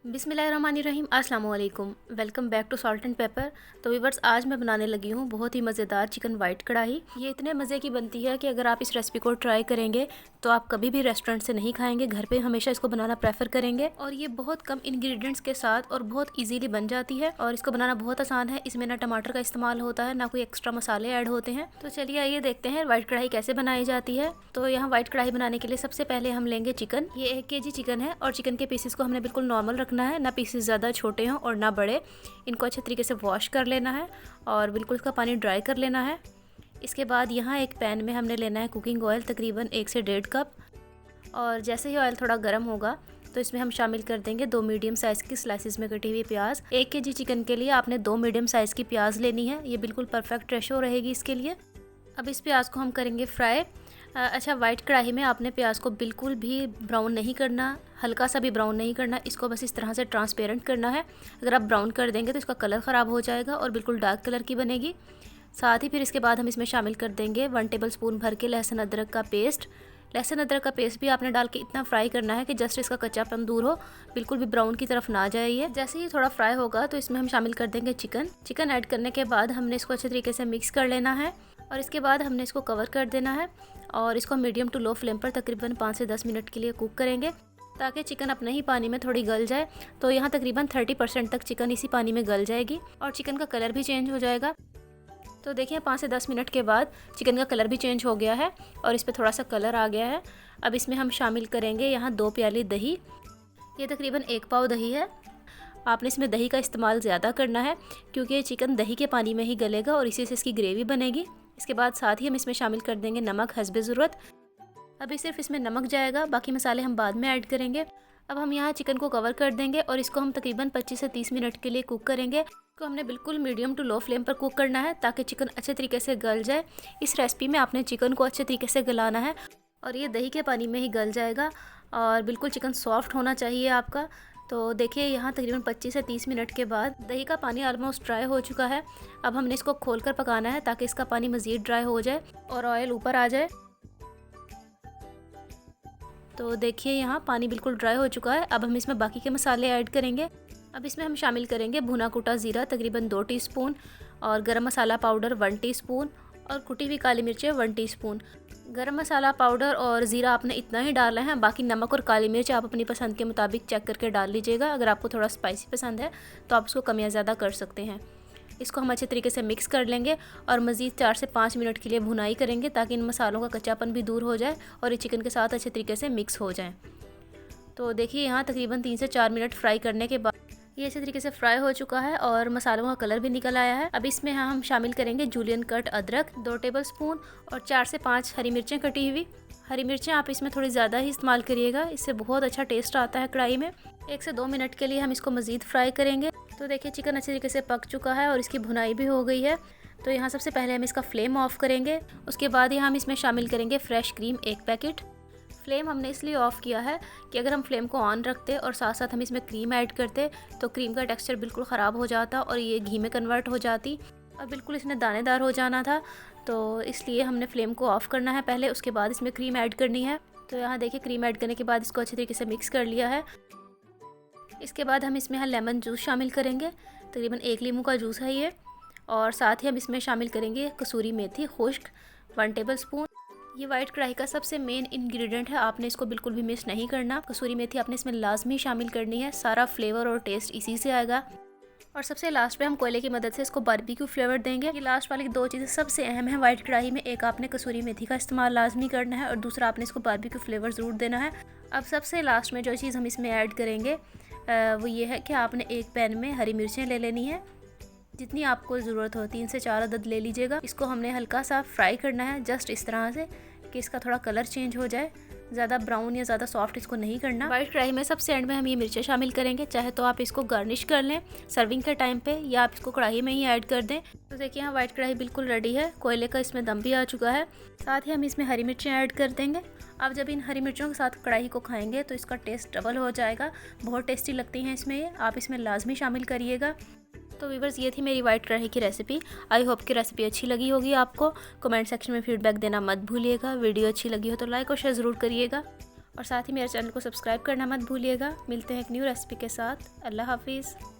बिस्मिल्लाहिर्रहमानिर्रहीम, अस्सलाम वालेकुम। Welcome back to salt and pepper. तो व्यूअर्स, आज मैं बनाने लगी हूँ बहुत ही मज़ेदार चिकन वाइट कढ़ाई। ये इतने मज़े की बनती है कि अगर आप इस रेसिपी को ट्राई करेंगे तो आप कभी भी रेस्टोरेंट से नहीं खाएंगे, घर पे हमेशा इसको बनाना प्रेफर करेंगे। और ये बहुत कम इंग्रेडिएंट्स के साथ और बहुत ईजीली बन जाती है और इसको बनाना बहुत आसान है। इसमें ना टमाटर का इस्तेमाल होता है, ना कोई एक्स्ट्रा मसाले ऐड होते हैं। तो चलिए आइए देखते हैं वाइट कढ़ाई कैसे बनाई जाती है। तो यहाँ वाइट कढ़ाई बनाने के लिए सबसे पहले हम लेंगे चिकन। ये 1 kg चिकन है और चिकन के पीसेस को हमने बिल्कुल नॉर्मल रखना है, ना पीसेस ज़्यादा छोटे हों और ना बड़े। इनको अच्छे तरीके से वॉश कर लेना है और बिल्कुल इसका पानी ड्राई कर लेना है। इसके बाद यहाँ एक पैन में हमने लेना है कुकिंग ऑयल, तकरीबन 1 से 1.5 कप। और जैसे ही ऑयल थोड़ा गर्म होगा तो इसमें हम शामिल कर देंगे 2 मीडियम साइज़ की स्लाइसिस में कटी हुई प्याज। 1 kg चिकन के लिए आपने 2 मीडियम साइज़ की प्याज लेनी है, ये बिल्कुल परफेक्ट रेशो रहेगी इसके लिए। अब इस प्याज को हम करेंगे फ्राई। अच्छा, वाइट कढ़ाई में आपने प्याज को बिल्कुल भी ब्राउन नहीं करना, हल्का सा भी ब्राउन नहीं करना, इसको बस इस तरह से ट्रांसपेरेंट करना है। अगर आप ब्राउन कर देंगे तो इसका कलर ख़राब हो जाएगा और बिल्कुल डार्क कलर की बनेगी। साथ ही फिर इसके बाद हम इसमें शामिल कर देंगे 1 टेबलस्पून भर के लहसुन अदरक का पेस्ट। लहसुन अदरक का पेस्ट भी आपने डाल के इतना फ्राई करना है कि जस्ट इसका कच्चापन दूर हो, बिल्कुल भी ब्राउन की तरफ ना जाइए। जैसे ही थोड़ा फ्राई होगा तो इसमें हम शामिल कर देंगे चिकन ऐड करने के बाद हमने इसको अच्छे तरीके से मिक्स कर लेना है और इसके बाद हमने इसको कवर कर देना है और इसको मीडियम टू लो फ्लेम पर तकरीबन 5 से 10 मिनट के लिए कुक करेंगे ताकि चिकन अपने ही पानी में थोड़ी गल जाए। तो यहाँ तकरीबन 30% तक चिकन इसी पानी में गल जाएगी और चिकन का कलर भी चेंज हो जाएगा। तो देखिए 5 से 10 मिनट के बाद चिकन का कलर भी चेंज हो गया है और इस पर थोड़ा सा कलर आ गया है। अब इसमें हम शामिल करेंगे यहाँ 2 प्याली दही। ये तकरीबन 1 पाव दही है। आपने इसमें दही का इस्तेमाल ज़्यादा करना है क्योंकि ये चिकन दही के पानी में ही गलेगा और इसी से इसकी ग्रेवी बनेगी। इसके बाद साथ ही हम इसमें शामिल कर देंगे नमक हस्बे ज़रूरत। अभी सिर्फ इसमें नमक जाएगा, बाकी मसाले हम बाद में ऐड करेंगे। अब हम यहाँ चिकन को कवर कर देंगे और इसको हम तकरीबन 25 से 30 मिनट के लिए कुक करेंगे। इसको हमने बिल्कुल मीडियम टू लो फ्लेम पर कुक करना है ताकि चिकन अच्छे तरीके से गल जाए। इस रेसिपी में आपने चिकन को अच्छे तरीके से गलाना है और ये दही के पानी में ही गल जाएगा और बिल्कुल चिकन सॉफ्ट होना चाहिए आपका। तो देखिए यहाँ तकरीबन 25 से 30 मिनट के बाद दही का पानी ऑलमोस्ट ड्राई हो चुका है। अब हमने इसको खोलकर पकाना है ताकि इसका पानी मज़ीद ड्राई हो जाए और ऑयल ऊपर आ जाए। तो देखिए यहाँ पानी बिल्कुल ड्राई हो चुका है। अब हम इसमें बाकी के मसाले ऐड करेंगे। अब इसमें हम शामिल करेंगे भुना कुटा ज़ीरा तकरीबन 2 टीस्पून और गरम मसाला पाउडर 1 टीस्पून और कुटी हुई काली मिर्चें 1 टीस्पून। गरम मसाला पाउडर और ज़ीरा आपने इतना ही डालना है, बाकी नमक और काली मिर्च आप अपनी पसंद के मुताबिक चेक करके डाल लीजिएगा। अगर आपको थोड़ा स्पाइसी पसंद है तो आप उसको कम या ज़्यादा कर सकते हैं। इसको हम अच्छे तरीके से मिक्स कर लेंगे और मज़ीद 4 से 5 मिनट के लिए भुनाई करेंगे ताकि इन मसालों का कच्चापन भी दूर हो जाए और ये चिकन के साथ अच्छे तरीके से मिक्स हो जाए। तो देखिए यहाँ तकरीबन 3 से 4 मिनट फ्राई करने के बाद ये अच्छे तरीके से फ्राई हो चुका है और मसालों का कलर भी निकल आया है। अब इसमें हम शामिल करेंगे जूलियन कट अदरक 2 टेबलस्पून और 4 से 5 हरी मिर्चें कटी हुई। हरी मिर्चें आप इसमें थोड़ी ज़्यादा ही इस्तेमाल करिएगा, इससे बहुत अच्छा टेस्ट आता है कढ़ाई में। 1 से 2 मिनट के लिए हम इसको मज़ीद फ्राई करेंगे। तो देखिए चिकन अच्छे तरीके से पक चुका है और इसकी भुनाई भी हो गई है। तो यहाँ सबसे पहले हम इसका फ्लेम ऑफ करेंगे। उसके बाद ही हम इसमें शामिल करेंगे फ्रेश क्रीम 1 पैकेट। फ्लेम हमने इसलिए ऑफ़ किया है कि अगर हम फ्लेम को ऑन रखते और साथ साथ हम इसमें क्रीम ऐड करते तो क्रीम का टेक्सचर बिल्कुल ख़राब हो जाता और ये घी में कन्वर्ट हो जाती और बिल्कुल इसने दानेदार हो जाना था। तो इसलिए हमने फ्लेम को ऑफ़ करना है पहले, उसके बाद इसमें क्रीम ऐड करनी है। तो यहाँ देखिए क्रीम ऐड करने के बाद इसको अच्छे तरीके से मिक्स कर लिया है। इसके बाद हम इसमें लेमन जूस शामिल करेंगे, तकरीबन 1 लीमू का जूस है ये। और साथ ही हम इसमें शामिल करेंगे कसूरी मेथी खुश्क 1 टेबलस्पून। ये वाइट कढ़ाई का सबसे मेन इंग्रेडिएंट है, आपने इसको बिल्कुल भी मिस नहीं करना। कसूरी मेथी आपने इसमें लाजमी शामिल करनी है, सारा फ्लेवर और टेस्ट इसी से आएगा। और सबसे लास्ट पे हम कोयले की मदद से इसको बारबेक्यू फ्लेवर देंगे। ये लास्ट वाली 2 चीज़ें सबसे अहम है वाइट कढ़ाई में। एक आपने कसूरी मेथी का इस्तेमाल लाजमी करना है और दूसरा आपने इसको बारबेक्यू फ्लेवर ज़रूर देना है। अब सबसे लास्ट में जो चीज़ हम इसमें ऐड करेंगे वो ये है कि आपने एक पैन में हरी मिर्चें ले लेनी है, जितनी आपको ज़रूरत हो 3 से 4 अदद ले लीजिएगा। इसको हमने हल्का सा फ्राई करना है, जस्ट इस तरह से कि इसका थोड़ा कलर चेंज हो जाए, ज़्यादा ब्राउन या ज़्यादा सॉफ्ट इसको नहीं करना। वाइट कढ़ाई में सबसे एंड में हम ये मिर्चें शामिल करेंगे, चाहे तो आप इसको गार्निश कर लें सर्विंग के टाइम पे या आप इसको कढ़ाई में ही ऐड कर दें। तो देखिए यहाँ वाइट कढ़ाई बिल्कुल रेडी है, कोयले का इसमें दम भी आ चुका है। साथ ही हम इसमें हरी मिर्चें ऐड कर देंगे। अब जब इन हरी मिर्चों के साथ कढ़ाई को खाएंगे तो इसका टेस्ट डबल हो जाएगा, बहुत टेस्टी लगती हैं इसमें ये, आप इसमें लाजमी शामिल करिएगा। तो व्यूअर्स ये थी मेरी वाइट कढ़ाई की रेसिपी। आई होप कि रेसिपी अच्छी लगी होगी आपको। कमेंट सेक्शन में फीडबैक देना मत भूलिएगा। वीडियो अच्छी लगी हो तो लाइक और शेयर ज़रूर करिएगा और साथ ही मेरे चैनल को सब्सक्राइब करना मत भूलिएगा। मिलते हैं एक न्यू रेसिपी के साथ। अल्लाह हाफिज़।